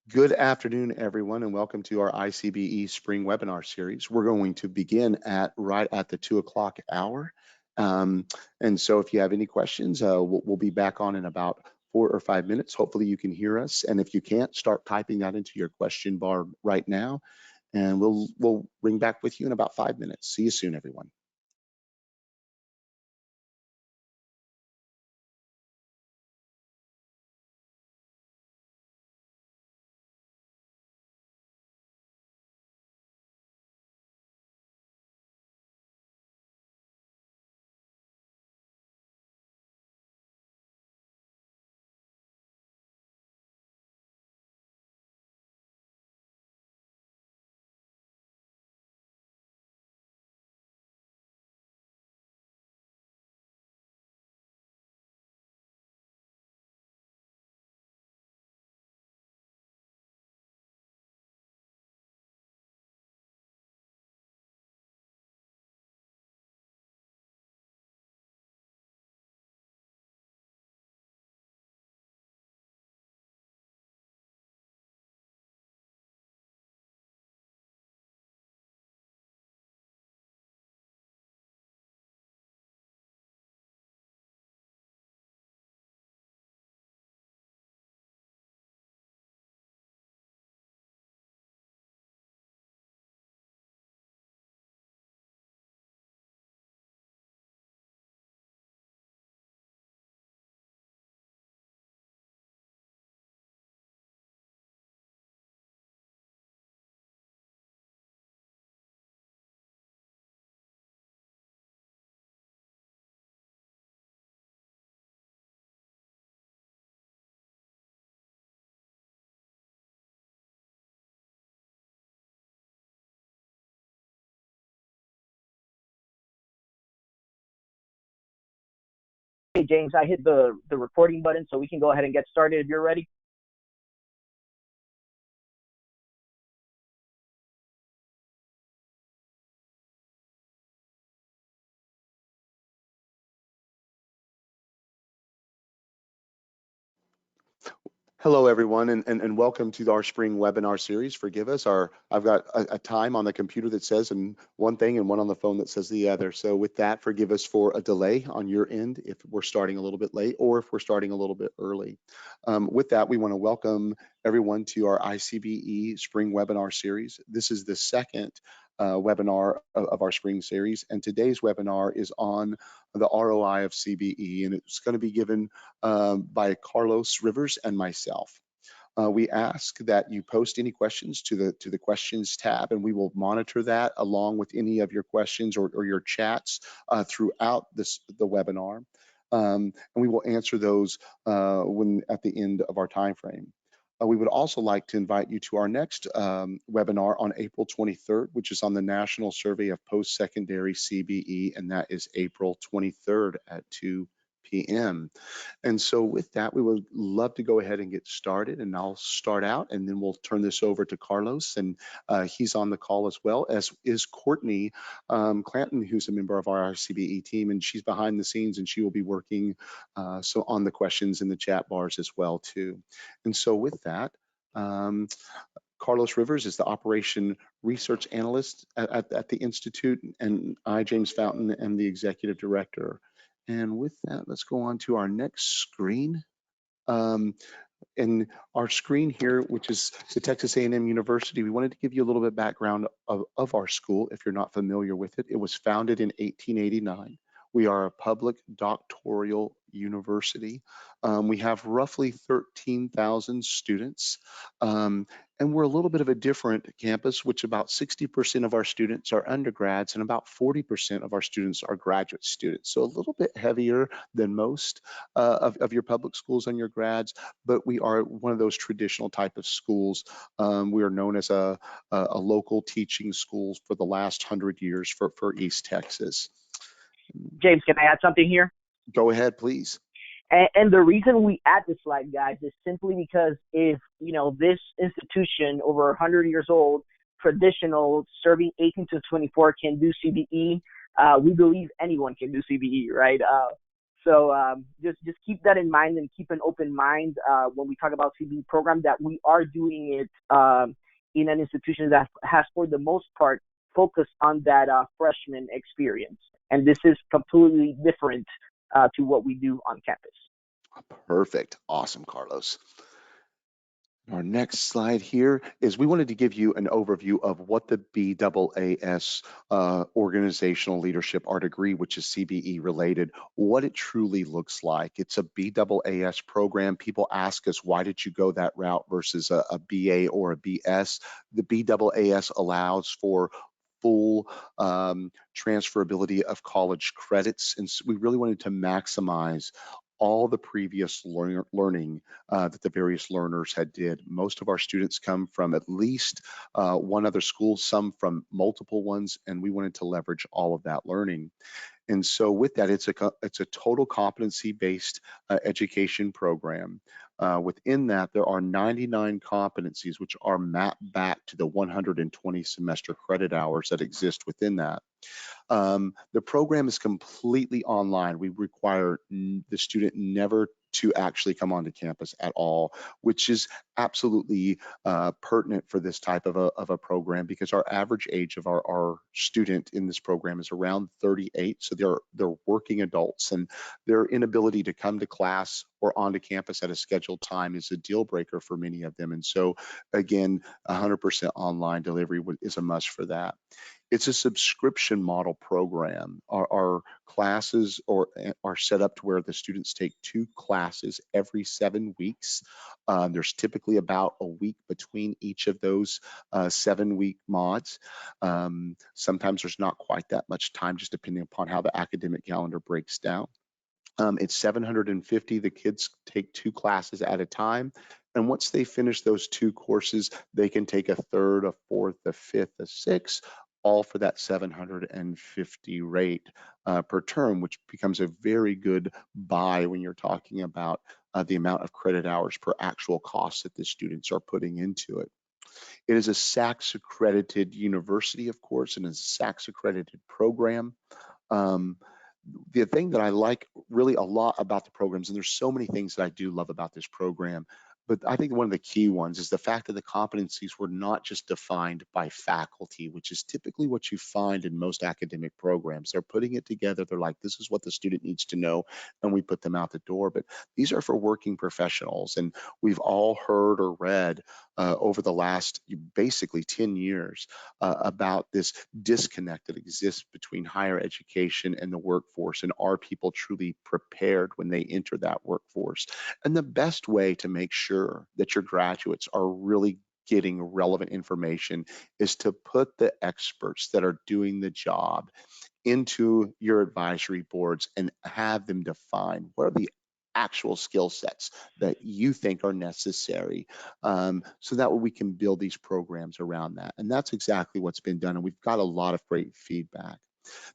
Good afternoon, everyone, and welcome to our ICBE Spring Webinar Series. We're going to begin right at the 2 o'clock hour. And so if you have any questions, we'll be back on in about 4 or 5 minutes. Hopefully you can hear us. And if you can't, start typing that into your question bar right now. And we'll ring back with you in about 5 minutes. See you soon, everyone. Hey, James, I hit the recording button, so we can go ahead and get started if you're ready. Hello, everyone, and welcome to our spring webinar series. Forgive us, I've got a time on the computer that says one thing and one on the phone that says the other. So with that, forgive us for a delay on your end if we're starting a little bit late or if we're starting a little bit early. With that, we want to welcome everyone to our ICBE spring webinar series. This is the second webinar of our spring series, and today's webinar is on the ROI of CBE, and it's going to be given by Carlos Rivers and myself. We ask that you post any questions to the questions tab, and we will monitor that along with any of your questions or your chats throughout the webinar. And we will answer those when at the end of our time frame. We would also like to invite you to our next webinar on April 23rd, which is on the National Survey of Post-Secondary CBE, and that is April 23rd at 2 p.m. And so with that, we would love to go ahead and get started, and I'll start out and then we'll turn this over to Carlos, and he's on the call as well, as is Courtney Clanton, who's a member of our ICBE team, and she's behind the scenes and she will be working so on the questions in the chat bars as well too. And so with that, Carlos Rivers is the operation research analyst at the Institute, and I, James Fountain, am the executive director. And with that, let's go on to our next screen. And our screen here, which is the Texas A&M University, we wanted to give you a little bit of background of our school if you're not familiar with it. It was founded in 1889. We are a public doctoral university. We have roughly 13,000 students. And we're a little bit of a different campus, which about 60% of our students are undergrads and about 40% of our students are graduate students. So a little bit heavier than most of your public schools and your grads, but we are one of those traditional type of schools. We are known as a local teaching schools for the last 100 years for East Texas. James, can I add something here? Go ahead, please. And the reason we add this slide, guys, is simply because if, this institution over 100 years old, traditional, serving 18 to 24 can do CBE, we believe anyone can do CBE, right? So just keep that in mind and keep an open mind when we talk about CB program, that we are doing it in an institution that has, for the most part, focused on that freshman experience. And this is completely different to what we do on campus. Perfect. Awesome, Carlos. Our next slide here is we wanted to give you an overview of what the BAAS organizational leadership, our degree, which is CBE related, what it truly looks like. It's a BAAS program. People ask us, why did you go that route versus a BA or a BS? The BAAS allows for full transferability of college credits. And so we really wanted to maximize all the previous learning that the various learners had did. Most of our students come from at least one other school, some from multiple ones, and we wanted to leverage all of that learning. And so with that, it's a total competency-based education program. Within that, there are 99 competencies which are mapped back to the 120 semester credit hours that exist within that. The program is completely online. We require the student never to actually come onto campus at all, which is absolutely pertinent for this type of a program, because our average age of our student in this program is around 38. So they're working adults, and their inability to come to class or onto campus at a scheduled time is a deal breaker for many of them. And so again, 100% online delivery is a must for that. It's a subscription model program. Our classes are set up to where the students take 2 classes every 7 weeks. There's typically about a week between each of those 7-week mods. Sometimes there's not quite that much time, just depending upon how the academic calendar breaks down. It's 750. The kids take 2 classes at a time. And once they finish those 2 courses, they can take a 3rd, a 4th, a 5th, a 6th, all for that 750 rate per term, which becomes a very good buy when you're talking about the amount of credit hours per actual cost that the students are putting into it. It is a SACS accredited university, of course, and is a SACS accredited program. The thing that I like really a lot about the programs, and there's so many things that I do love about this program, but I think one of the key ones is the fact that the competencies were not just defined by faculty, which is typically what you find in most academic programs. They're putting it together. They're like, this is what the student needs to know, and we put them out the door. But these are for working professionals, and we've all heard or read over the last basically 10 years about this disconnect that exists between higher education and the workforce, and are people truly prepared when they enter that workforce? And the best way to make sure that your graduates are really getting relevant information is to put the experts that are doing the job into your advisory boards and have them define what are the actual skill sets that you think are necessary, so that way we can build these programs around that. And that's exactly what's been done, and we've got a lot of great feedback.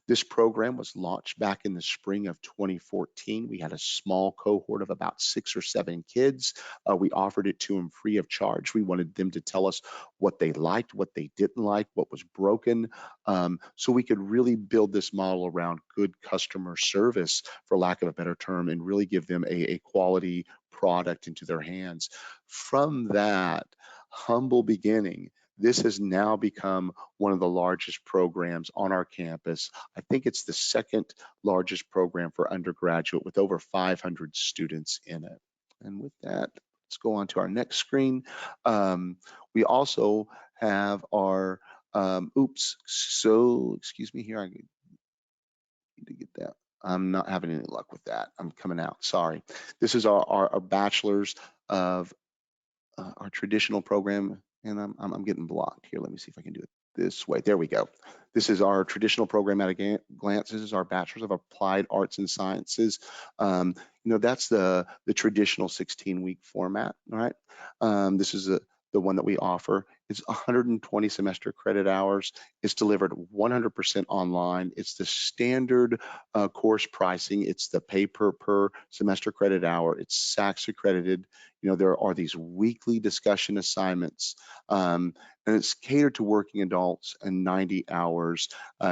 This program was launched back in the spring of 2014. We had a small cohort of about 6 or 7 kids. We offered it to them free of charge. We wanted them to tell us what they liked, what they didn't like, what was broken, so we could really build this model around good customer service, for lack of a better term, and really give them a quality product into their hands. From that humble beginning, this has now become one of the largest programs on our campus. I think it's the 2nd largest program for undergraduate, with over 500 students in it. And with that, let's go on to our next screen. We also have our, excuse me here, I need to get that. I'm not having any luck with that. I'm coming out, sorry. This is our bachelor's of our traditional program, and I'm getting blocked here. Let me see if I can do it this way. There we go. This is our traditional program at a glance. This is our Bachelor's of Applied Arts and Sciences. That's the traditional 16-week format, all right? This is the one that we offer. It's 120 semester credit hours. It's delivered 100% online. It's the standard course pricing. It's the pay per semester credit hour. It's SACS accredited. You know, there are these weekly discussion assignments, and it's catered to working adults, and 90 hours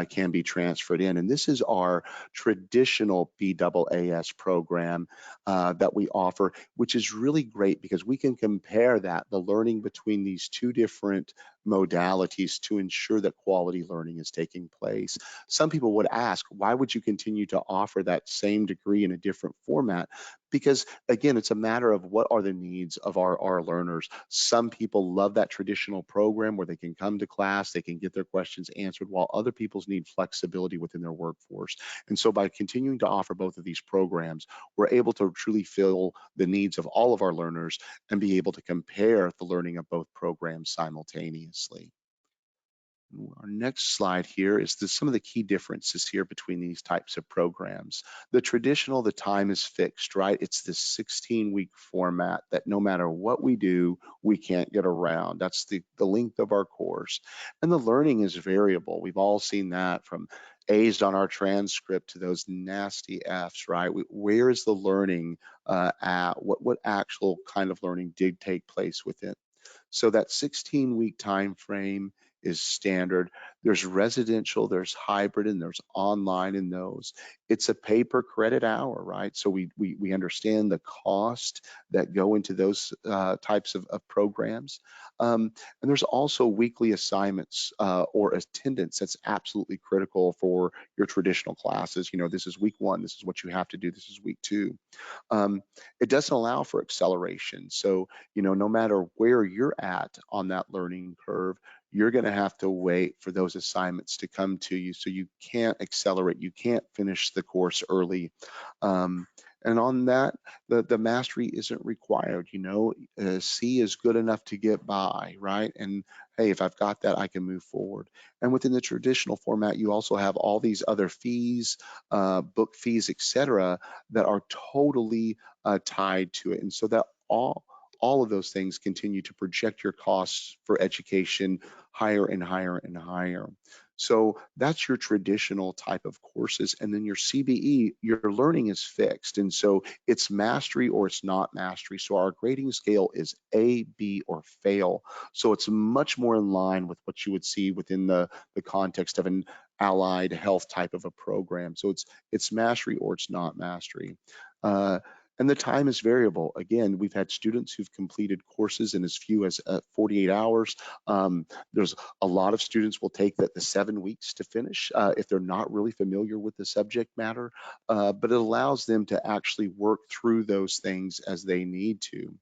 can be transferred in. And this is our traditional BAAS program that we offer, which is really great because we can compare that, the learning between these two different modalities, to ensure that quality learning is taking place. Some people would ask, why would you continue to offer that same degree in a different format? Because again, it's a matter of what are the needs of our learners. Some people love that traditional program where they can come to class, they can get their questions answered, while other people's need flexibility within their workforce. And so by continuing to offer both of these programs, we're able to truly fill the needs of all of our learners and be able to compare the learning of both programs simultaneously. Our next slide here is some of the key differences here between these types of programs. The traditional, the time is fixed, right? It's this 16-week format that no matter what we do, we can't get around. That's the length of our course. And the learning is variable. We've all seen that, from A's on our transcript to those nasty F's, right? Where is the learning at? What actual kind of learning did take place within? So that 16-week time frame is standard. There's residential, there's hybrid, and there's online in those. It's a pay per credit hour, right? So we understand the cost that go into those types of programs. And there's also weekly assignments or attendance that's absolutely critical for your traditional classes. You know, this is week 1, this is what you have to do, this is week 2. um, it doesn't allow for acceleration. So, you know, no matter where you're at on that learning curve, you're going to have to wait for those assignments to come to you. So you can't accelerate, you can't finish the course early. Um, and on that, the mastery isn't required. You know, C is good enough to get by, right? And hey, if I've got that, I can move forward. And within the traditional format, you also have all these other fees, book fees, etc., that are totally tied to it. And so that all of those things continue to project your costs for education higher and higher and higher. So that's your traditional type of courses. And then your CBE, your learning is fixed. And so it's mastery or it's not mastery. So our grading scale is A, B, or fail. So it's much more in line with what you would see within the context of an allied health type of a program. So it's mastery or it's not mastery. Uh, and the time is variable. Again, we've had students who've completed courses in as few as 48 hours. There's a lot of students will take the 7 weeks to finish if they're not really familiar with the subject matter, but it allows them to actually work through those things as they need to.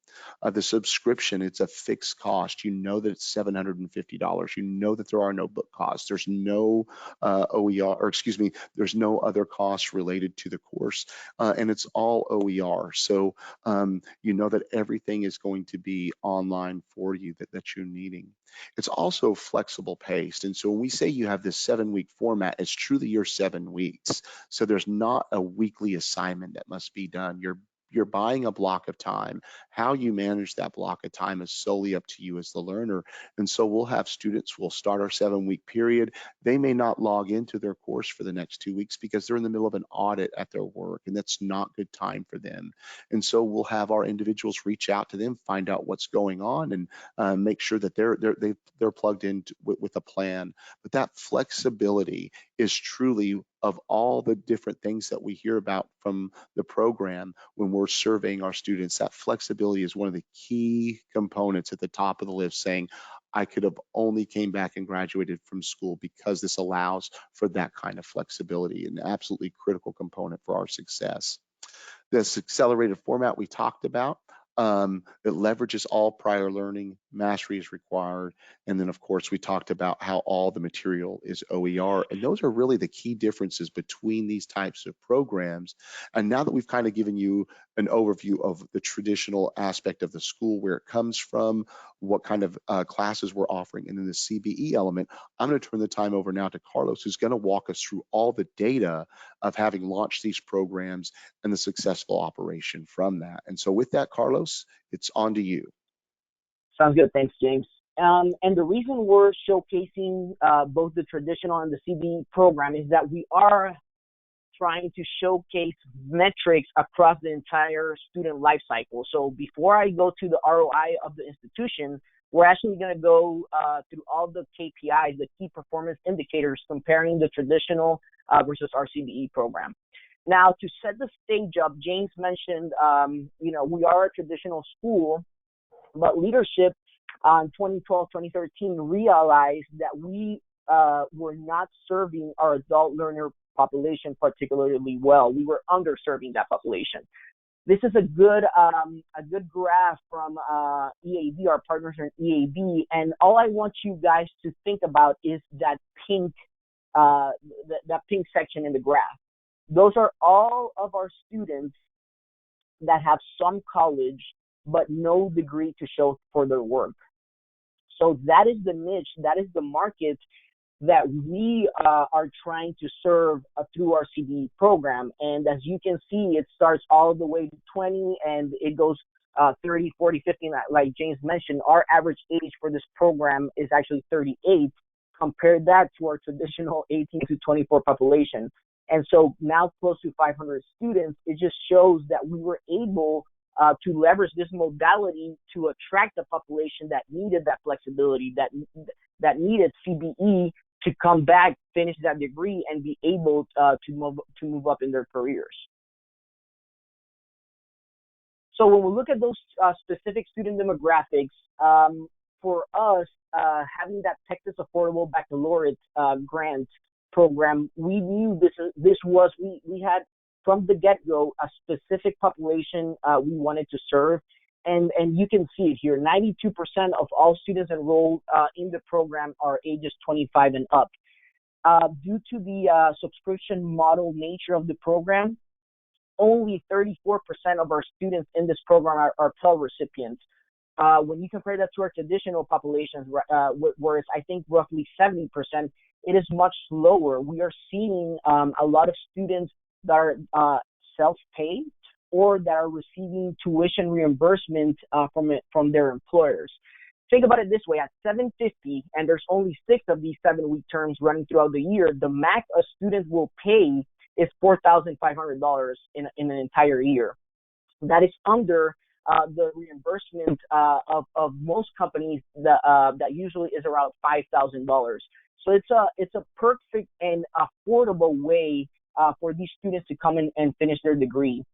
The subscription, it's a fixed cost. You know that it's $750. You know that there are no book costs. There's no OER, or excuse me, there's no other costs related to the course, and it's all OER. So you know that everything is going to be online for you that you're needing. It's also flexible paced. And so when we say you have this 7-week format, it's truly your 7 weeks. So there's not a weekly assignment that must be done. You're buying a block of time. How you manage that block of time is solely up to you as the learner. And so we'll have students, we'll start our 7-week period. They may not log into their course for the next 2 weeks because they're in the middle of an audit at their work, and that's not good time for them. And so we'll have our individuals reach out to them, find out what's going on, and make sure that they're plugged in with a plan. But that flexibility is truly, of all the different things that we hear about from the program when we're surveying our students, that flexibility is one of the key components at the top of the list, saying, I could have only came back and graduated from school because this allows for that kind of flexibility, an absolutely critical component for our success. This accelerated format we talked about, it leverages all prior learning, mastery is required, and then of course we talked about how all the material is OER, and those are really the key differences between these types of programs. And now that we've kind of given you an overview of the traditional aspect of the school, where it comes from, what kind of classes we're offering, and then the CBE element, I'm going to turn the time over now to Carlos, who's going to walk us through all the data of having launched these programs and the successful operation from that. And so with that, Carlos, it's on to you. Sounds good. Thanks, James. And the reason we're showcasing both the traditional and the CBE program is that we are trying to showcase metrics across the entire student life cycle. So before I go to the ROI of the institution, we're actually going to go through all the KPIs, the key performance indicators, comparing the traditional versus our CBE program. Now, to set the stage up, James mentioned, we are a traditional school, but leadership in 2012, 2013 realized that we were not serving our adult learner population particularly well. We were underserving that population. This is a good graph from EAB, our partners in EAB, and all I want you guys to think about is that pink that pink section in the graph. Those are all of our students that have some college but no degree to show for their work. So that is the niche, that is the market that we are trying to serve through our CBE program. And as you can see, it starts all the way to 20 and it goes 30, 40, 50. Like James mentioned, our average age for this program is actually 38. Compare that to our traditional 18 to 24 population. And so now close to 500 students, it just shows that we were able to leverage this modality to attract the population that needed that flexibility, that needed CBE to come back, finish that degree, and be able to move up in their careers. So when we look at those specific student demographics, for us, having that Texas Affordable Baccalaureate grant program, we knew we had from the get-go a specific population we wanted to serve. And you can see it here. 92% of all students enrolled in the program are ages 25 and up. Due to the subscription model nature of the program, only 34% of our students in this program are Pell recipients. When you compare that to our traditional populations, where it's, I think, roughly 70%, it is much lower. We are seeing a lot of students that are self-paid or that are receiving tuition reimbursement from their employers. Think about it this way: at $750, and there's only 6 of these 7-week terms running throughout the year, the max a student will pay is $4,500 in an entire year. That is under the reimbursement of most companies that usually is around $5,000. So it's a perfect and affordable way for these students to come in and finish their degree.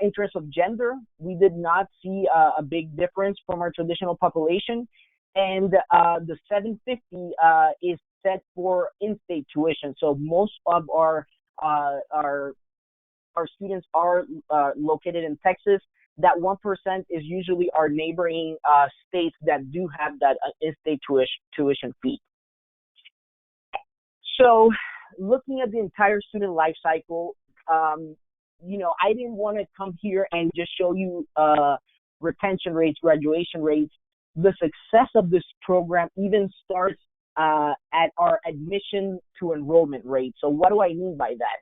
In terms of gender, we did not see a big difference from our traditional population, and the $750 is set for in-state tuition. So most of our students are located in Texas. That 1% is usually our neighboring states that do have that in-state tuition fee. So looking at the entire student life cycle, I didn't want to come here and just show you retention rates, graduation rates. The success of this program even starts at our admission to enrollment rate. So what do I mean by that?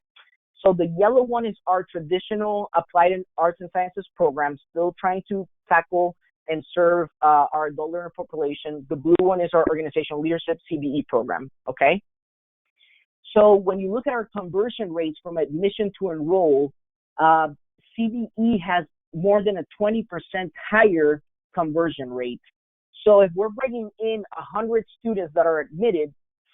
So the yellow one is our traditional applied arts and sciences program, still trying to tackle and serve our adult learner population. The blue one is our organizational leadership CBE program, okay? So when you look at our conversion rates from admission to enroll, CBE has more than a 20% higher conversion rate. So if we're bringing in 100 students that are admitted,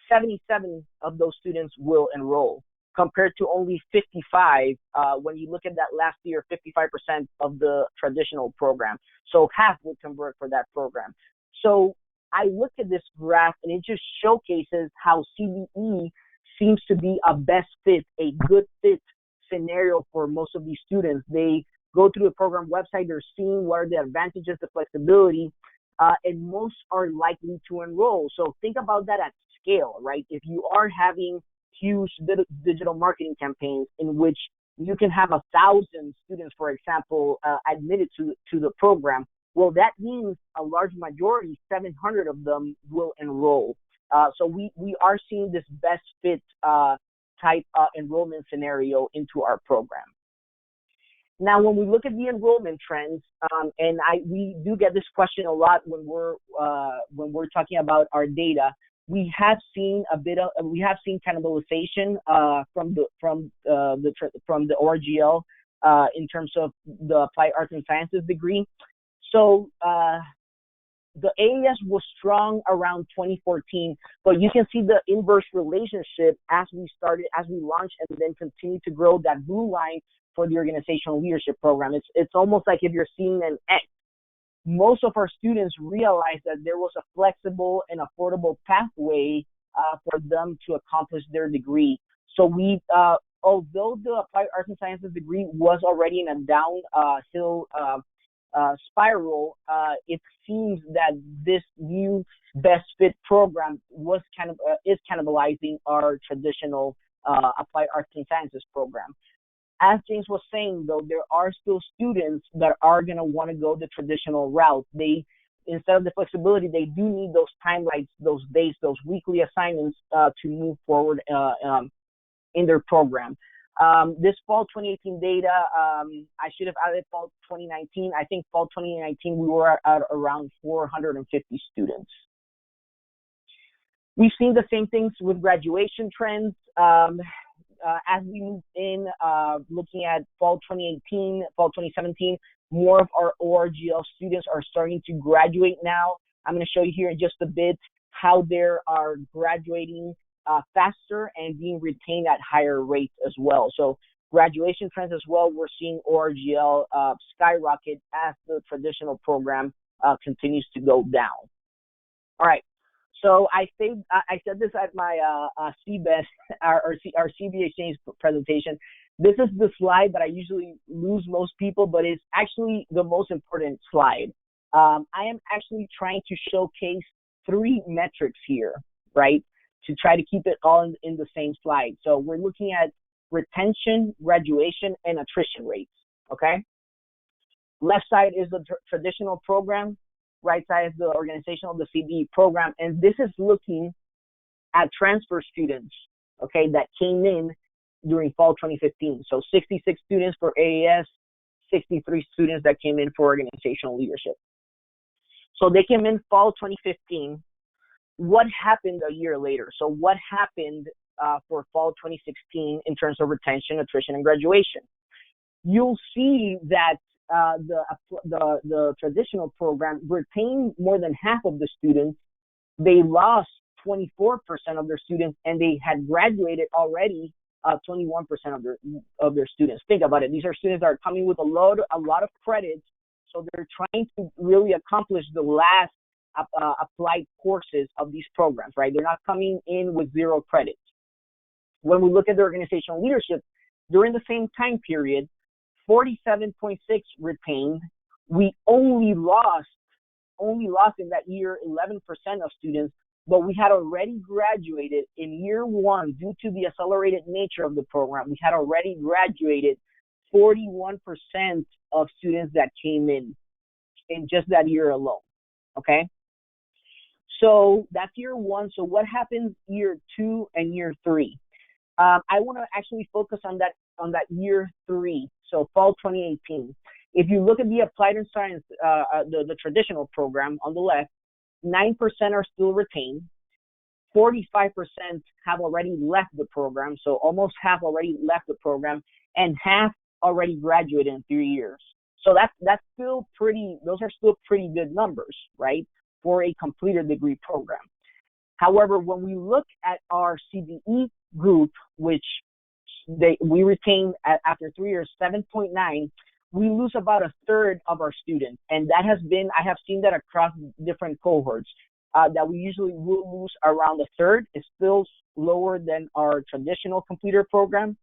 77 of those students will enroll, compared to only 55 when you look at that last year, 55% of the traditional program. So half would convert for that program. So I look at this graph and it just showcases how CBE seems to be a best fit, a good fit scenario for most of these students. They go through the program website, they're seeing what are the advantages, the flexibility, and most are likely to enroll. So think about that at scale, right? If you are having huge digital marketing campaigns in which you can have 1,000 students, for example, admitted to the program, well, that means a large majority, 700 of them, will enroll. So we are seeing this best fit type enrollment scenario into our program. Now, when we look at the enrollment trends, and we do get this question a lot when we're talking about our data. We have seen cannibalization from the ORGL in terms of the applied arts and sciences degree. So the AAS was strong around 2014, but you can see the inverse relationship as we launched and then continued to grow that blue line for the organizational leadership program. It's almost like if you're seeing an X. Most of our students realized that there was a flexible and affordable pathway for them to accomplish their degree. So although the applied arts and sciences degree was already in a downhill spiral, it seems that this new best fit program is cannibalizing our traditional applied arts and sciences program. As James was saying, though, there are still students that are going to want to go the traditional route. Instead of the flexibility, they do need those timelines, those days, those weekly assignments to move forward in their program. This fall 2018 data, I should have added fall 2019. I think fall 2019, we were at around 450 students. We've seen the same things with graduation trends. As we move in, looking at fall 2018, fall 2017, more of our ORGL students are starting to graduate now. I'm going to show you here in just a bit how they are graduating faster and being retained at higher rates as well. So graduation trends as well, we're seeing ORGL skyrocket as the traditional program continues to go down. All right. So I said this at my CBEST, our CB Exchange presentation. This is the slide that I usually lose most people, but it's actually the most important slide. I am actually trying to showcase 3 metrics here, right, to try to keep it all in the same slide. So we're looking at retention, graduation, and attrition rates, okay? Left side is the traditional program. Right side is the organizational, the CBE program. And this is looking at transfer students, okay, that came in during fall 2015. So 66 students for AAS, 63 students that came in for organizational leadership. So they came in fall 2015. What happened a year later? So what happened for fall 2016 in terms of retention, attrition, and graduation? You'll see that the traditional program retained more than half of the students. They lost 24% of their students, and they had graduated already 21% of their students. Think about it. These are students that are coming with a lot of credits, so they're trying to really accomplish the last applied courses of these programs, right? They're not coming in with 0 credits. When we look at the organizational leadership, during the same time period, 47.6 retained. We only lost in that year 11% of students, but we had already graduated in year 1 due to the accelerated nature of the program. We had already graduated 41% of students that came in just that year alone. Okay. So that's year 1. So what happens year 2 and year 3? I want to actually focus on that year 3. So fall 2018. If you look at the applied and science, the traditional program on the left, 9% are still retained. 45% have already left the program. So almost half already left the program, and half already graduated in 3 years. So that's still pretty. Those are still pretty good numbers, right, for a completed degree program. However, when we look at our CBE group, which we retain after 3 years 7.9, we lose about a third of our students, and that has been, I have seen that across different cohorts, that we usually will lose around a third. It's still lower than our traditional completer program,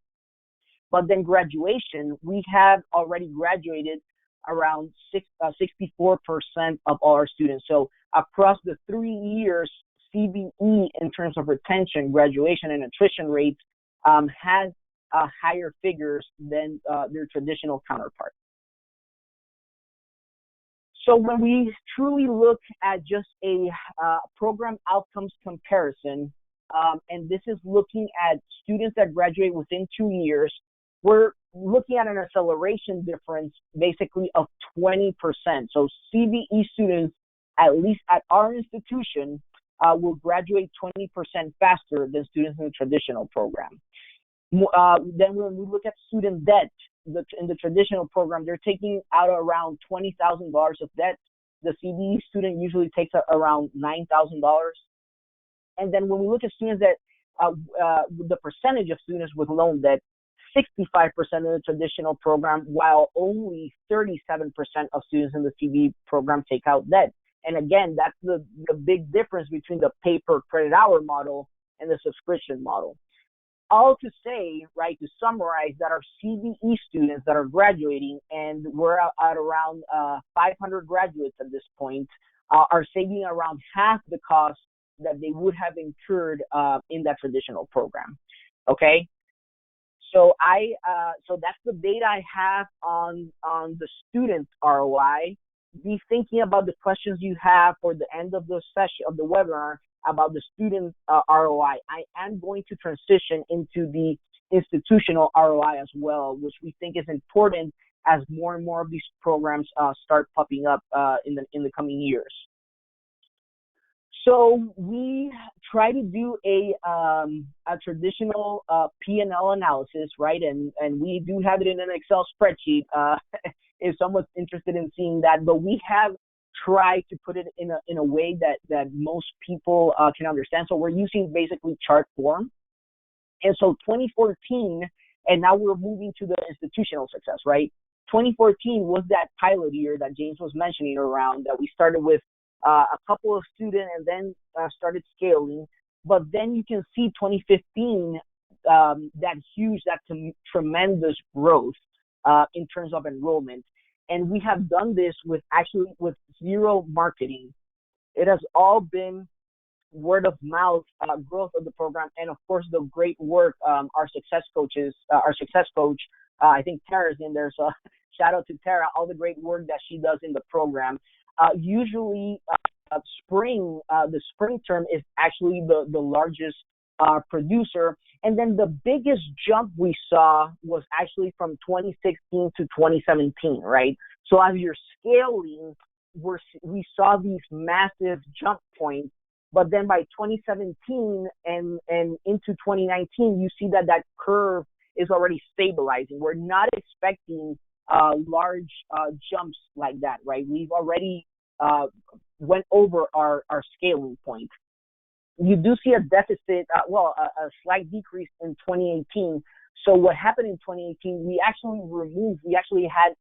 but then graduation, we have already graduated around 64% of all our students. So across the 3 years, CBE in terms of retention, graduation, and attrition rates has higher figures than their traditional counterpart. So when we truly look at just a program outcomes comparison, and this is looking at students that graduate within 2 years, we're looking at an acceleration difference basically of 20%. So CBE students, at least at our institution, will graduate 20% faster than students in the traditional program. Then when we look at student debt, in the traditional program, they're taking out around $20,000 of debt. The CBE student usually takes around $9,000. And then when we look at students that, the percentage of students with loan debt, 65% in the traditional program, while only 37% of students in the CBE program take out debt. And again, that's the big difference between the pay per credit hour model and the subscription model. All to say, right, to summarize, that our CBE students that are graduating, and we're at around 500 graduates at this point, are saving around half the cost that they would have incurred in that traditional program. Okay, so so that's the data I have on the student ROI. Be thinking about the questions you have for the end of the session of the webinar about the student ROI. I am going to transition into the institutional ROI as well, which we think is important as more and more of these programs start popping up in the coming years. So we try to do a traditional P&L analysis, right? And we do have it in an Excel spreadsheet if someone's interested in seeing that. But we have tried to put it in a way that most people can understand. So we're using basically chart form. And so 2014, and now we're moving to the institutional success, right? 2014 was that pilot year that James was mentioning around, that we started with a couple of students and then started scaling. But then you can see 2015, that tremendous growth in terms of enrollment. And we have done this with zero marketing. It has all been word of mouth growth of the program, and of course the great work our success coach, I think Tara's in there, so shout out to Tara, all the great work that she does in the program. Usually the spring term is actually the largest producer. And then the biggest jump we saw was actually from 2016 to 2017, right? So as you're scaling, we saw these massive jump points. But then by 2017 and into 2019, you see that curve is already stabilizing. We're not expecting large jumps like that, right? We've already went over our scaling point. You do see a deficit, a slight decrease in 2018. So what happened in 2018, we actually had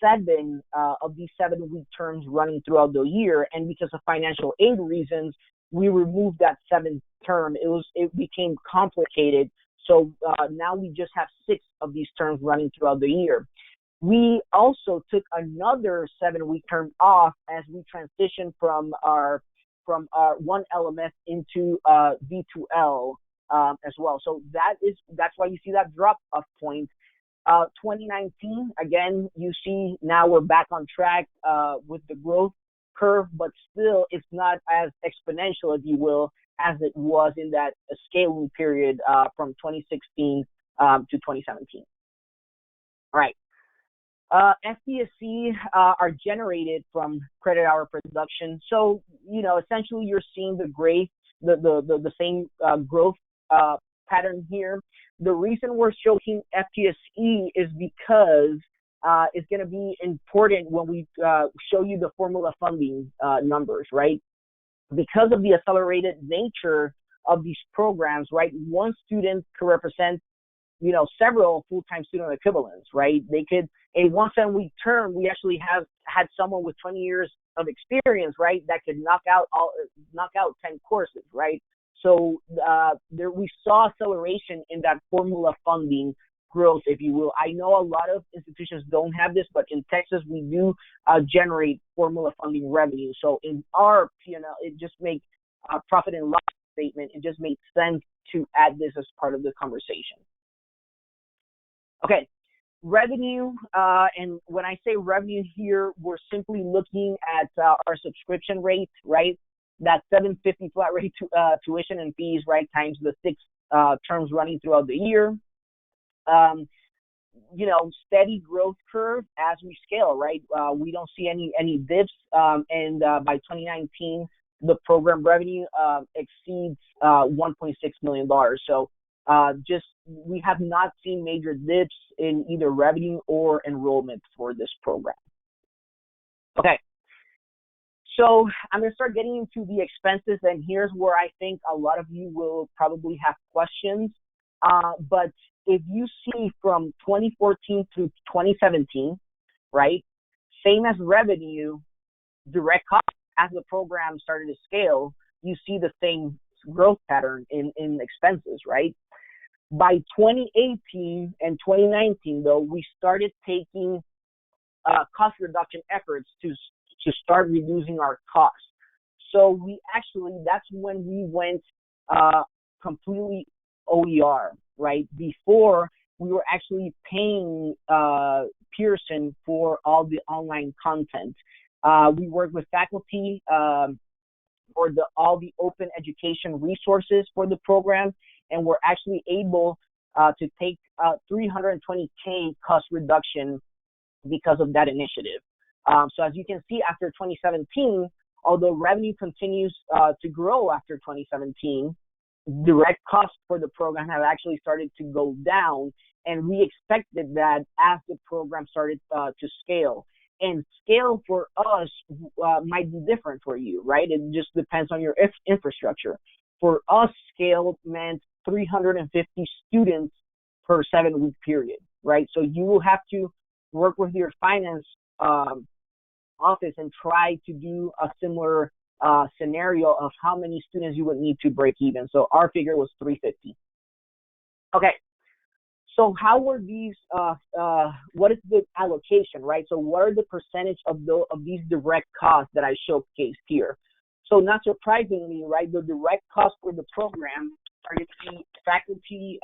7 of these 7-week terms running throughout the year. And because of financial aid reasons, we removed that 7th term. It became complicated. So now we just have 6 of these terms running throughout the year. We also took another 7-week term off as we transitioned from our one LMS into V2L as well. So that's why you see that drop off point. 2019, again, you see now we're back on track with the growth curve, but still it's not as exponential, if you will, as it was in that scaling period from 2016 to 2017. All right. FDSC are generated from credit hour production. So, essentially you're seeing the same growth pattern here. The reason we're showing FTSE is because it's going to be important when we show you the formula funding numbers, right? Because of the accelerated nature of these programs, right? One student could represent several full-time student equivalents, right? They could, in one 7-week term, we actually had someone with 20 years of experience, right? That could knock out 10 courses, right? So we saw acceleration in that formula funding growth, if you will. I know a lot of institutions don't have this, but in Texas, we do generate formula funding revenue. So in our P&L, it just makes profit and loss statement. It just makes sense to add this as part of the conversation. Okay, revenue, and when I say revenue here, we're simply looking at our subscription rate, right? That $750 flat rate tuition and fees, right, times the 6 terms running throughout the year. steady growth curve as we scale, right? We don't see any dips, and by 2019, the program revenue exceeds $1.6 million. So just we have not seen major dips in either revenue or enrollment for this program. Okay, so I'm going to start getting into the expenses, and here's where I think a lot of you will probably have questions. But if you see from 2014 to 2017, right, same as revenue, direct costs, as the program started to scale, you see the same growth pattern in expenses, right? By 2018 and 2019, though, we started taking cost reduction efforts to start reducing our costs. So that's when we went completely OER, right? Before, we were actually paying Pearson for all the online content. We worked with faculty for all the open education resources for the program, and we're actually able to take $320K cost reduction because of that initiative. So as you can see, after 2017, although revenue continues to grow after 2017, direct costs for the program have actually started to go down, and we expected that as the program started to scale. And scale for us might be different for you, right? It just depends on your infrastructure. For us, scale meant 350 students per 7-week period, right? So you will have to work with your finance office and try to do a similar scenario of how many students you would need to break even. So our figure was 350. Okay. So how were these, what is the allocation, right? So what are the percentage of these direct costs that I showcased here? So not surprisingly, right, the direct cost for the program are going to be faculty,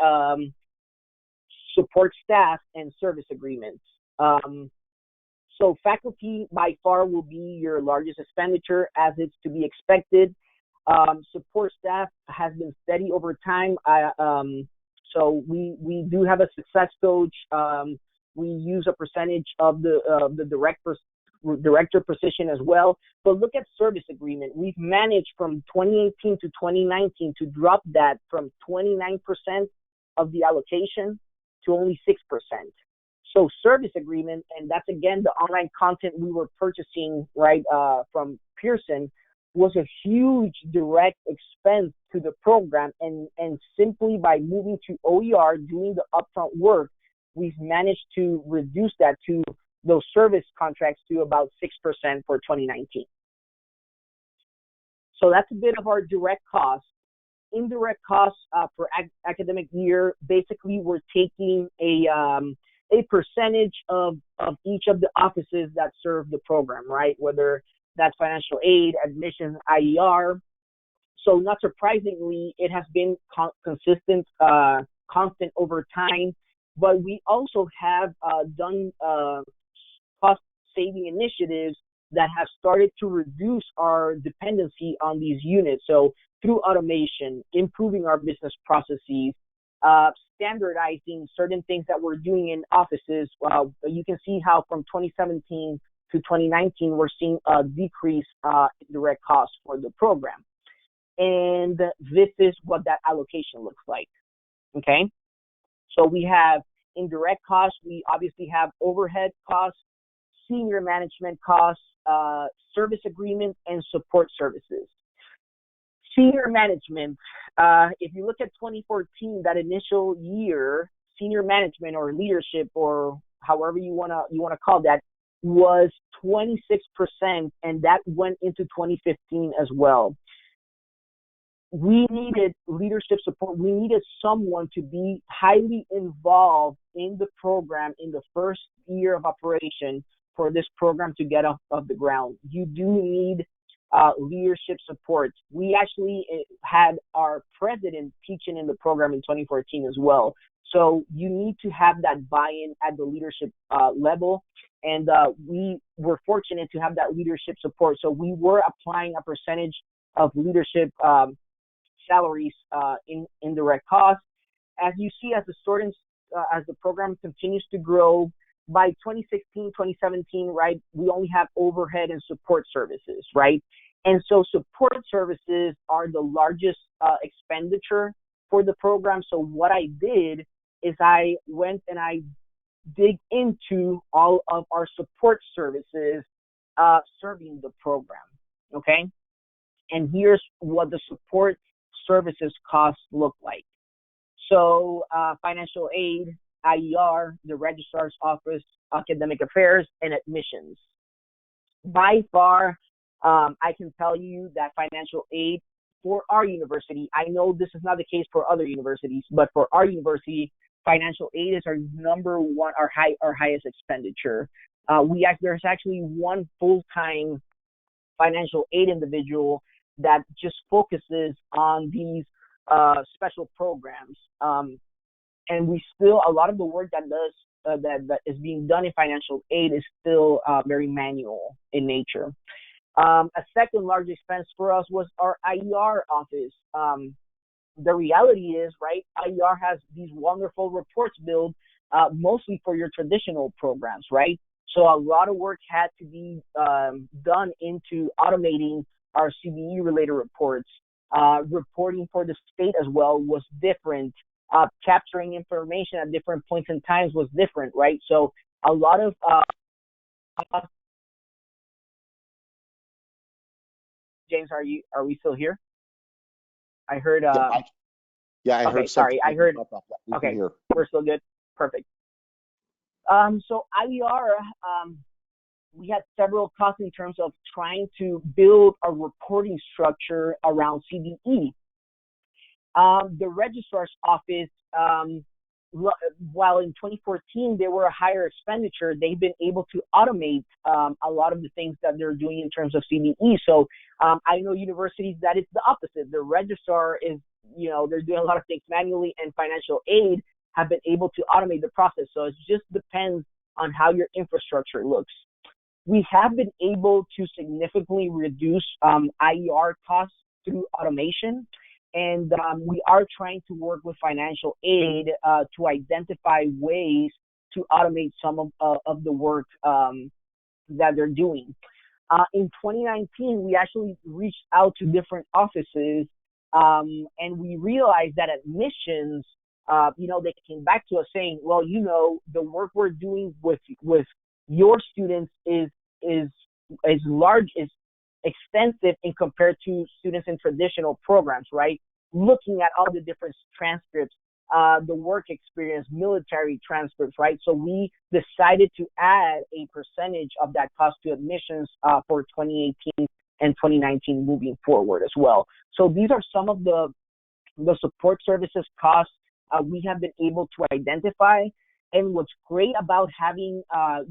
support staff, and service agreements. So faculty by far will be your largest expenditure, as it's to be expected. Support staff has been steady over time. So we do have a success coach. We use a percentage of the director position as well. But look at service agreement. We've managed from 2018 to 2019 to drop that from 29% of the allocation to only 6%. So service agreement, and that's again the online content we were purchasing, right, from Pearson, was a huge direct expense to the program, and simply by moving to OER, doing the upfront work, we've managed to reduce that to those service contracts to about 6% for 2019. So that's a bit of our direct costs. Indirect costs per academic year, basically we're taking a percentage of each of the offices that serve the program, right? Whether that's financial aid, admissions, IER. So not surprisingly, it has been consistent, constant over time. But we also have done cost-saving initiatives that have started to reduce our dependency on these units. So through automation, improving our business processes, standardizing certain things that we're doing in offices. You can see how from 2017 to 2019, we're seeing a decrease in direct costs for the program. And this is what that allocation looks like, okay? So we have indirect costs. We obviously have overhead costs, senior management costs, service agreement, and support services. Senior management, if you look at 2014, that initial year, senior management or leadership or however you wanna call that, was 26%, and that went into 2015 as well. We needed leadership support. We needed someone to be highly involved in the program in the first year of operation for this program to get off the ground. You do need leadership support. We actually had our president teaching in the program in 2014 as well. So you need to have that buy-in at the leadership level. And we were fortunate to have that leadership support. So we were applying a percentage of leadership salaries in indirect costs. As you see, as the as the program continues to grow, by 2016, 2017, right, we only have overhead and support services, right? And so support services are the largest expenditure for the program. So what I did is I went and I dig into all of our support services serving the program, okay? And here's what the support services costs look like. So financial aid, IER, the registrar's office, academic affairs, and admissions. By far, I can tell you that financial aid for our university, I know this is not the case for other universities, but for our university, financial aid is our number one, our highest expenditure. There's actually one full-time financial aid individual that just focuses on these special programs. And we still, a lot of the work that is being done in financial aid is still very manual in nature. A second large expense for us was our IER office. The reality is, right, IER has these wonderful reports built mostly for your traditional programs, right? So a lot of work had to be done into automating our CBE-related reports. Reporting for the state as well was different. Capturing information at different points in times was different, right? So a lot of James, are we still here? I heard. I Okay, heard something. sorry. I heard. Pop up. We can Okay, hear. we're still good. Perfect. So IER, we had several costs in terms of trying to build a reporting structure around CBE. The registrar's office, while in 2014 they were a higher expenditure, they've been able to automate a lot of the things that they're doing in terms of CBE. So I know universities that it's the opposite. The registrar is, they're doing a lot of things manually, and financial aid have been able to automate the process. So it just depends on how your infrastructure looks. We have been able to significantly reduce IER costs through automation. And we are trying to work with financial aid to identify ways to automate some of the work that they're doing. In 2019, we actually reached out to different offices, and we realized that admissions, they came back to us saying, well, the work we're doing with your students is large, is extensive in compared to students in traditional programs, right? Looking at all the different transcripts, the work experience, military transcripts, right? So we decided to add a percentage of that cost to admissions for 2018 and 2019 moving forward as well. So these are some of the support services costs we have been able to identify. And what's great about having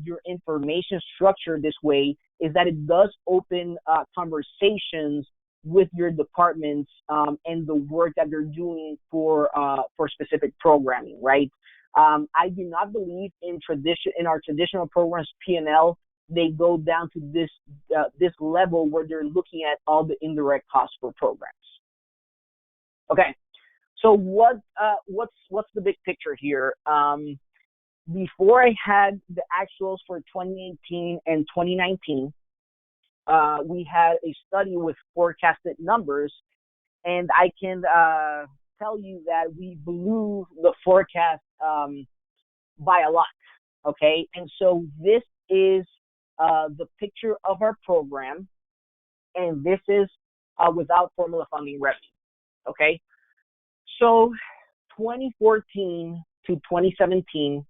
your information structured this way is that it does open conversations with your departments and the work that they're doing for specific programming, right? I do not believe in our traditional programs P&L. They go down to this level where they're looking at all the indirect costs for programs. Okay, so what's the big picture here? Before I had the actuals for 2018 and 2019, we had a study with forecasted numbers, and I can tell you that we blew the forecast by a lot, okay? And so this is the picture of our program, and this is without formula funding revenue, okay? So 2014 to 2017,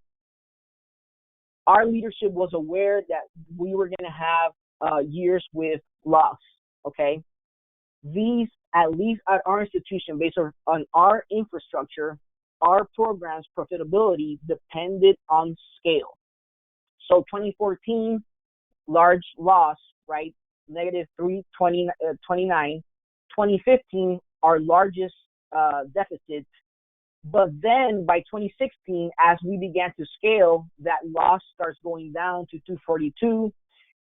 our leadership was aware that we were going to have years with loss, okay? These, at least at our institution, based on our infrastructure, our program's profitability depended on scale. So 2014, large loss, right? Negative 329. 2015, our largest deficit. But then by 2016, as we began to scale, that loss starts going down to 242.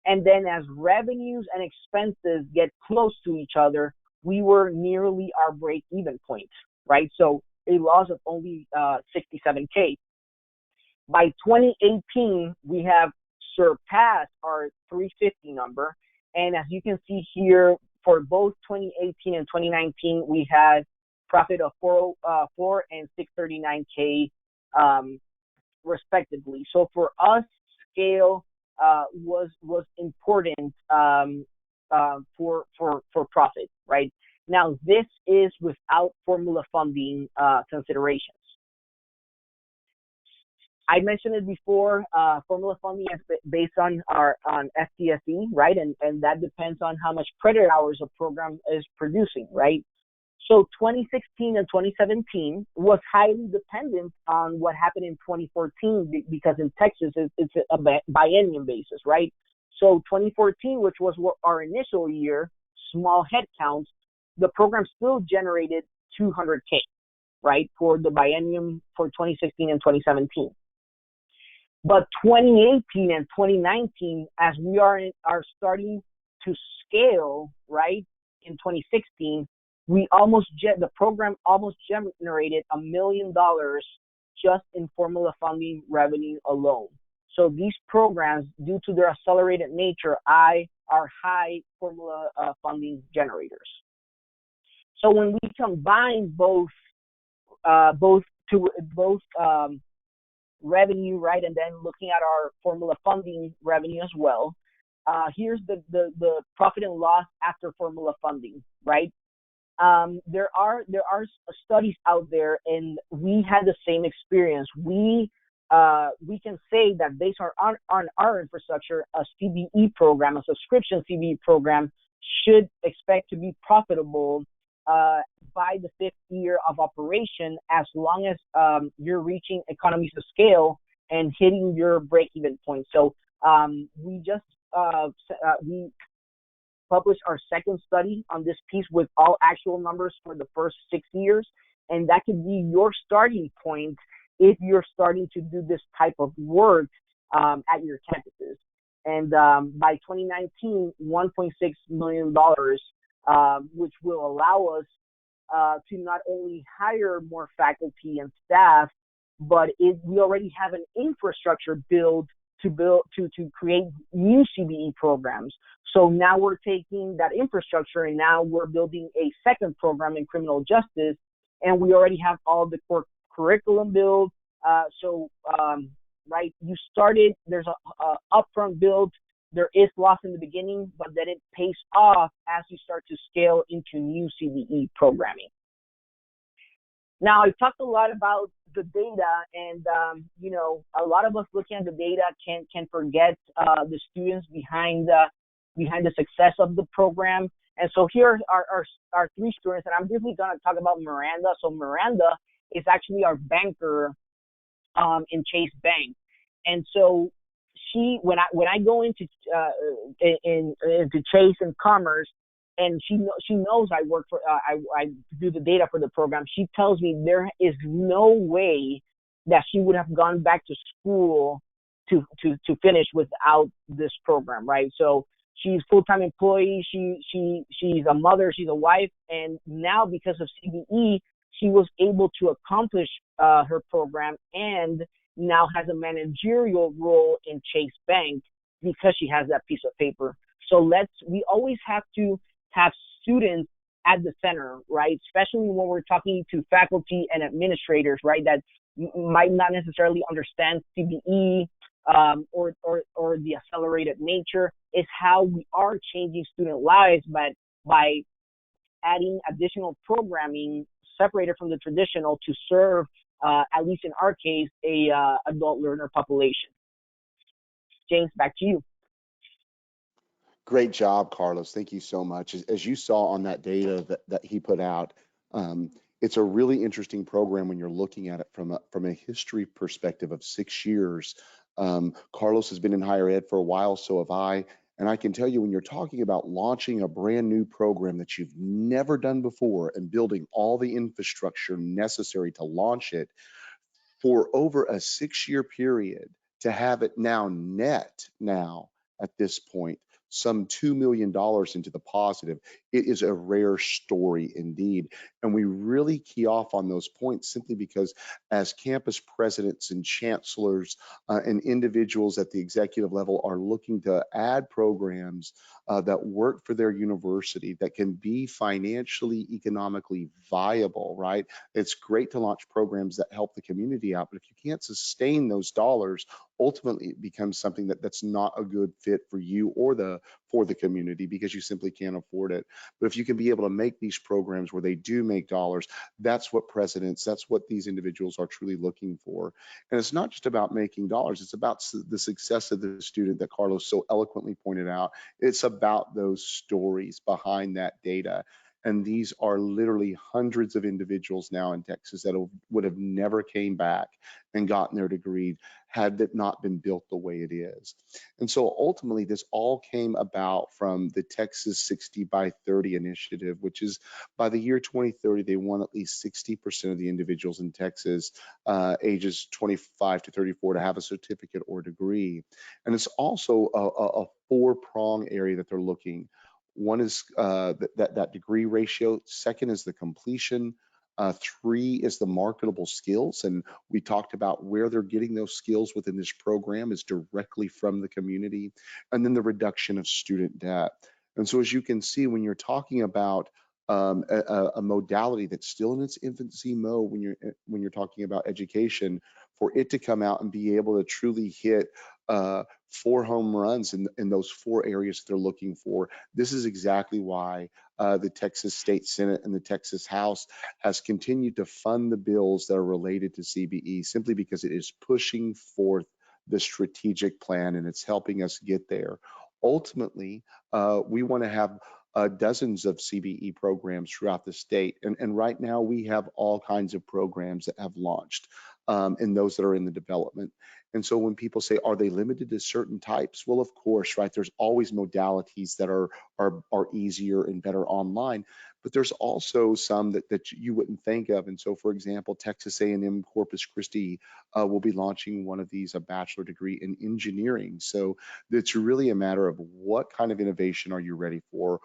And then as revenues and expenses get close to each other, we were nearly our break-even point, right? So a loss of only $67K. By 2018, we have surpassed our 350 number. And as you can see here, for both 2018 and 2019, we had profit of 404 and 639K respectively. So for us, scale was important for profit, right? Now this is without formula funding considerations. I mentioned it before. Formula funding is based on FTSE, right? And that depends on how much credit hours a program is producing, right? So 2016 and 2017 was highly dependent on what happened in 2014 because in Texas it's a biennium basis, right? So 2014, which was our initial year, small headcounts, the program still generated 200K, right, for the biennium for 2016 and 2017. But 2018 and 2019, as we are starting to scale, right, in 2016, the program almost generated $1 million just in formula funding revenue alone. So these programs, due to their accelerated nature, are high formula funding generators. So when we combine both revenue, right, and then looking at our formula funding revenue as well, here's the profit and loss after formula funding, right? There are studies out there, and we had the same experience. We can say that based on our infrastructure, a CBE program, a subscription CBE program, should expect to be profitable by the 5th year of operation, as long as you're reaching economies of scale and hitting your break-even point. So we published our second study on this piece with all actual numbers for the first 6 years, and that could be your starting point if you're starting to do this type of work at your campuses. And by 2019, $1.6 million, which will allow us to not only hire more faculty and staff, but we already have an infrastructure built to create new CBE programs. So now we're taking that infrastructure and now we're building a second program in criminal justice, and we already have all the core curriculum built. Right, you started, there's a upfront build, there is loss in the beginning, but then it pays off as you start to scale into new CBE programming. Now, I talked a lot about the data, and a lot of us looking at the data can forget the students behind the success of the program. And so here are our 3 students, and I'm briefly going to talk about Miranda. So Miranda is actually our banker in Chase Bank, and so when I go into Chase and Commerce, and she knows I work for I do the data for the program. She tells me there is no way that she would have gone back to school to finish without this program, right? So she's full-time employee. She's a mother. She's a wife, and now because of CBE, she was able to accomplish her program and now has a managerial role in Chase Bank because she has that piece of paper. So we always have to have students at the center, right? Especially when we're talking to faculty and administrators, right? That might not necessarily understand CBE or the accelerated nature. Is how we are changing student lives, but by adding additional programming separated from the traditional to serve, at least in our case, a adult learner population. James, back to you. Great job, Carlos. Thank you so much. As you saw on that data that he put out, it's a really interesting program when you're looking at it from a history perspective of 6 years. Carlos has been in higher ed for a while, so have I. And I can tell you, when you're talking about launching a brand new program that you've never done before and building all the infrastructure necessary to launch it for over a 6-year period, to have it now at this point some $2 million into the positive. It is a rare story indeed. And we really key off on those points simply because as campus presidents and chancellors and individuals at the executive level are looking to add programs that work for their university, that can be financially, economically viable, right? It's great to launch programs that help the community out, but if you can't sustain those dollars, ultimately it becomes something that's not a good fit for you or for the community because you simply can't afford it. But if you can be able to make these programs where they do make dollars, that's what presidents, that's what these individuals are truly looking for. And it's not just about making dollars, it's about the success of the student that Carlos so eloquently pointed out. It's about those stories behind that data. And these are literally hundreds of individuals now in Texas that would have never came back and gotten their degree had it not been built the way it is. And so ultimately, this all came about from the Texas 60 by 30 initiative, which is by the year 2030, they want at least 60% of the individuals in Texas ages 25 to 34 to have a certificate or degree. And it's also a four-prong area that they're looking. One is that degree ratio. Second is the completion. Three is the marketable skills. And we talked about where they're getting those skills within this program is directly from the community. And then the reduction of student debt. And so as you can see, when you're talking about a modality that's still in its infancy mode, when you're talking about education, for it to come out and be able to truly hit 4 home runs in those 4 areas that they're looking for. This is exactly why the Texas State Senate and the Texas House has continued to fund the bills that are related to CBE simply because it is pushing forth the strategic plan and it's helping us get there. Ultimately, we want to have dozens of CBE programs throughout the state. And right now we have all kinds of programs that have launched and those that are in the development. And so when people say, are they limited to certain types? Well, of course, right? There's always modalities that are easier and better online, but there's also some that you wouldn't think of. And so, for example, Texas A&M Corpus Christi will be launching one of these, a bachelor degree in engineering. So it's really a matter of what kind of innovation are you ready for?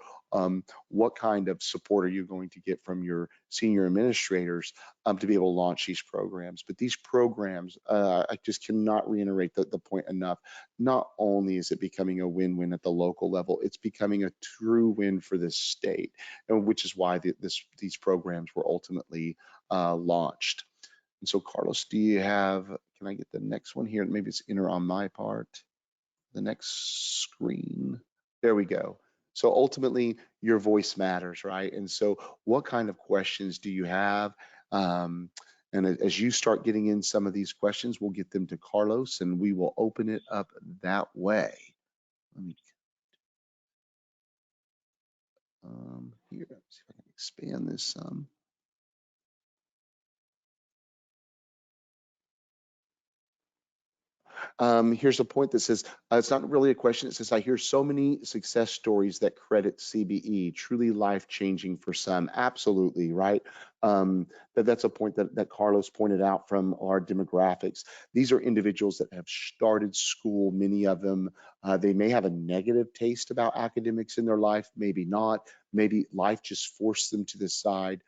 What kind of support are you going to get from your senior administrators to be able to launch these programs? But these programs, I just cannot reiterate the point enough. Not only is it becoming a win-win at the local level, it's becoming a true win for this state, and which is why these programs were ultimately launched. And so, Carlos, do you have, can I get the next one here? Maybe it's enter on my part. The next screen. There we go. So ultimately, your voice matters, right? And so what kind of questions do you have? And as you start getting in some of these questions, we'll get them to Carlos and we will open it up that way. Let me here, let's see if I can expand this some. Here's a point that says, it's not really a question. It says, I hear so many success stories that credit CBE, truly life-changing for some. Absolutely, right? That's a point that Carlos pointed out from our demographics. These are individuals that have started school, many of them. They may have a negative taste about academics in their life, maybe not. Maybe life just forced them to the side.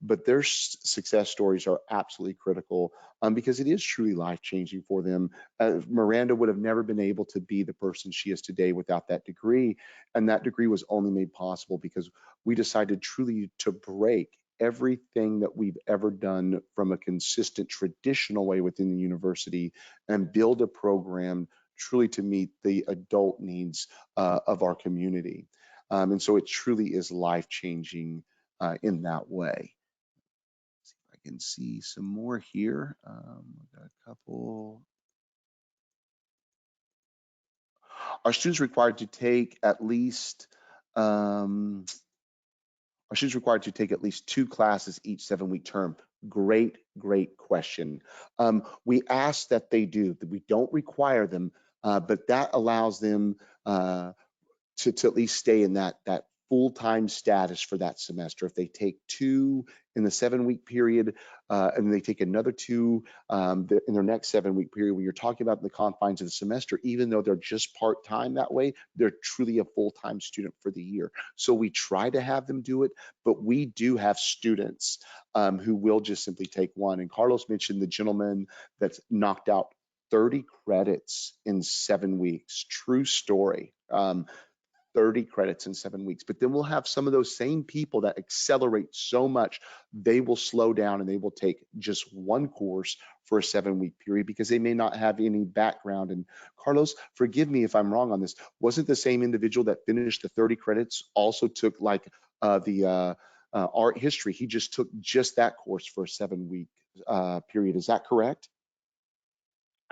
But their success stories are absolutely critical because it is truly life-changing for them. Miranda would have never been able to be the person she is today without that degree, and that degree was only made possible because we decided truly to break everything that we've ever done from a consistent traditional way within the university and build a program truly to meet the adult needs of our community. And so it truly is life-changing in that way. See if I can see some more here. We've got a couple. Are students required to take at least are students required to take at least 2 classes each 7-week term? Great question. We ask that they do. That we don't require them, but that allows them to at least stay in that full-time status for that semester. If they take 2 in the 7-week period, and they take another 2 in their next 7-week period, when you're talking about the confines of the semester, even though they're just part-time that way, they're truly a full-time student for the year. So we try to have them do it, but we do have students who will just simply take 1. And Carlos mentioned the gentleman that's knocked out 30 credits in 7 weeks. True story. 30 credits in 7 weeks. But then we'll have some of those same people that accelerate so much, they will slow down and they will take just 1 course for a 7-week period because they may not have any background. And Carlos, forgive me if I'm wrong on this. Wasn't the same individual that finished the 30 credits also took like the art history? He just took just that course for a 7-week period. Is that correct?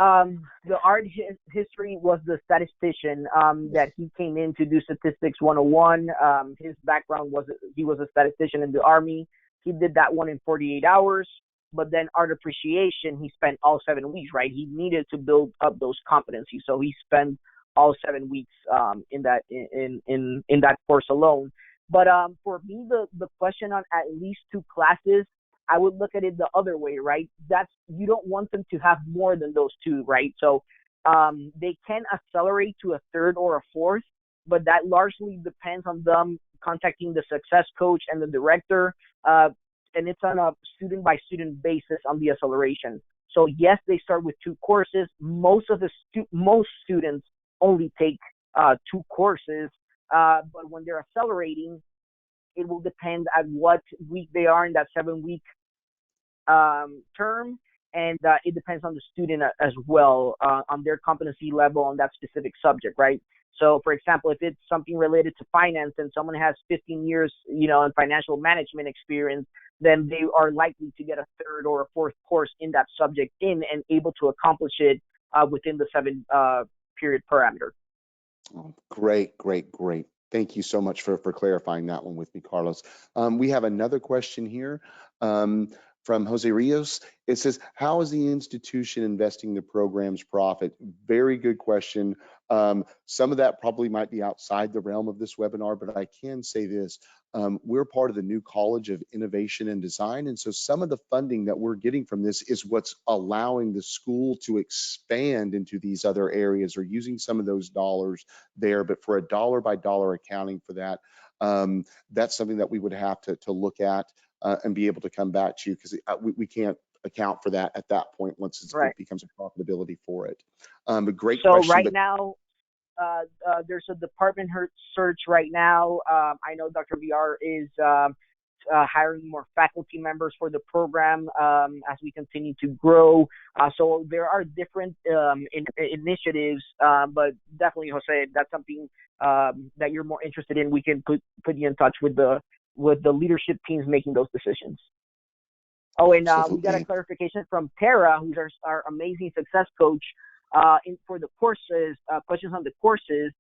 The art history was the statistician that he came in to do statistics 101. His background was he was a statistician in the army. He did that one in 48 hours. But then art appreciation, he spent all 7 weeks, right? He needed to build up those competencies, so he spent all 7 weeks in that course alone. But for me, the question on at least 2 classes, I would look at it the other way, right? That's you don't want them to have more than those 2, right? So they can accelerate to a 3rd or a 4th, but that largely depends on them contacting the success coach and the director, and it's on a student by student basis on the acceleration. So yes, they start with 2 courses. Most students only take 2 courses, but when they're accelerating, it will depend at what week they are in that 7-week term, and it depends on the student as well, on their competency level on that specific subject, right? So, for example, if it's something related to finance and someone has 15 years, in financial management experience, then they are likely to get a 3rd or a 4th course in that subject and able to accomplish it within the 7 period parameter. Oh, great, great, great. Thank you so much for clarifying that one with me, Carlos. We have another question here from Jose Rios. It says, how is the institution investing the program's profit? Very good question. Some of that probably might be outside the realm of this webinar, but I can say this. We're part of the new College of Innovation and Design, and so some of the funding that we're getting from this is what's allowing the school to expand into these other areas or using some of those dollars there. But for a dollar by dollar accounting for that, that's something that we would have to look at and be able to come back to you, because we can't account for that at that point once Right. it becomes a profitability for it. A great So question. right now, there's a department search right now. I know Dr. VR is hiring more faculty members for the program as we continue to grow. So there are different initiatives, but definitely, Jose, that's something that you're more interested in. We can put you in touch with the leadership teams making those decisions. Oh, and we got a clarification from Tara, who's our amazing success coach. For the courses, questions on the courses,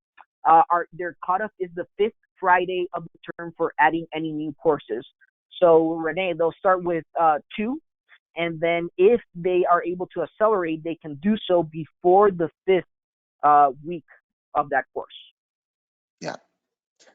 their cutoff is the 5th Friday of the term for adding any new courses. So Renee, they'll start with 2, and then if they are able to accelerate, they can do so before the 5th week of that course. Yeah.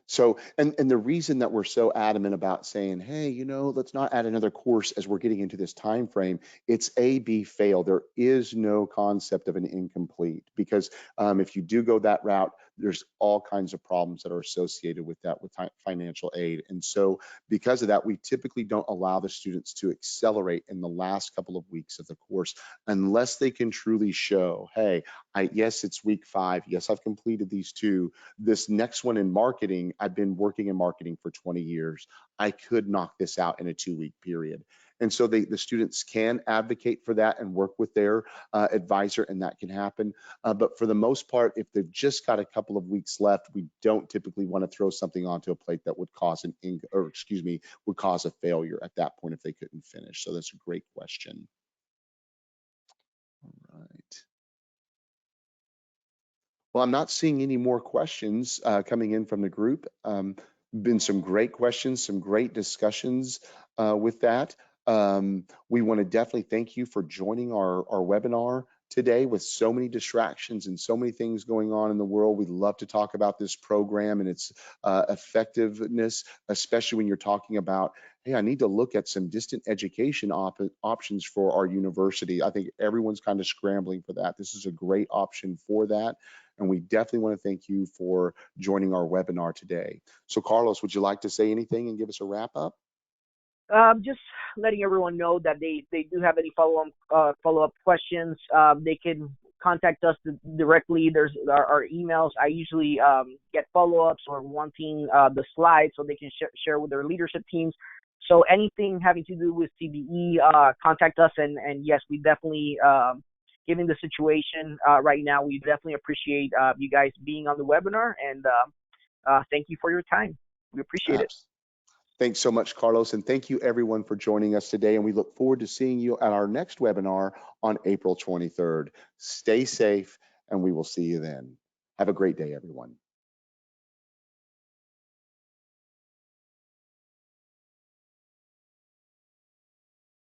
So, and the reason that we're so adamant about saying, hey, let's not add another course as we're getting into this time frame, it's A, B, fail. There is no concept of an incomplete, because if you do go that route, there's all kinds of problems that are associated with that, with financial aid. And so because of that, we typically don't allow the students to accelerate in the last couple of weeks of the course unless they can truly show, hey, yes, it's week 5. Yes, I've completed these 2. This next one in marketing, I've been working in marketing for 20 years. I could knock this out in a 2-week period. And so the students can advocate for that and work with their advisor, and that can happen. But for the most part, if they've just got a couple of weeks left, we don't typically want to throw something onto a plate that would cause would cause a failure at that point if they couldn't finish. So that's a great question. All right. Well, I'm not seeing any more questions coming in from the group. Been some great questions, some great discussions with that. We want to definitely thank you for joining our webinar. today with so many distractions and so many things going on in the world. We'd love to talk about this program and its effectiveness, especially when you're talking about, hey, I need to look at some distant education options for our university. I think everyone's kind of scrambling for that. This is a great option for that. And we definitely want to thank you for joining our webinar today. So Carlos, would you like to say anything and give us a wrap up? Just letting everyone know that they do have any follow up questions, they can contact us directly. There's our emails. I usually get follow ups or wanting the slides so they can share with their leadership teams. So anything having to do with CBE, contact us. And yes, we definitely, given the situation right now, we definitely appreciate you guys being on the webinar. And thank you for your time. We appreciate it. Thanks so much, Carlos, and thank you everyone for joining us today, and we look forward to seeing you at our next webinar on April 23rd. Stay safe, and we will see you then. Have a great day, everyone.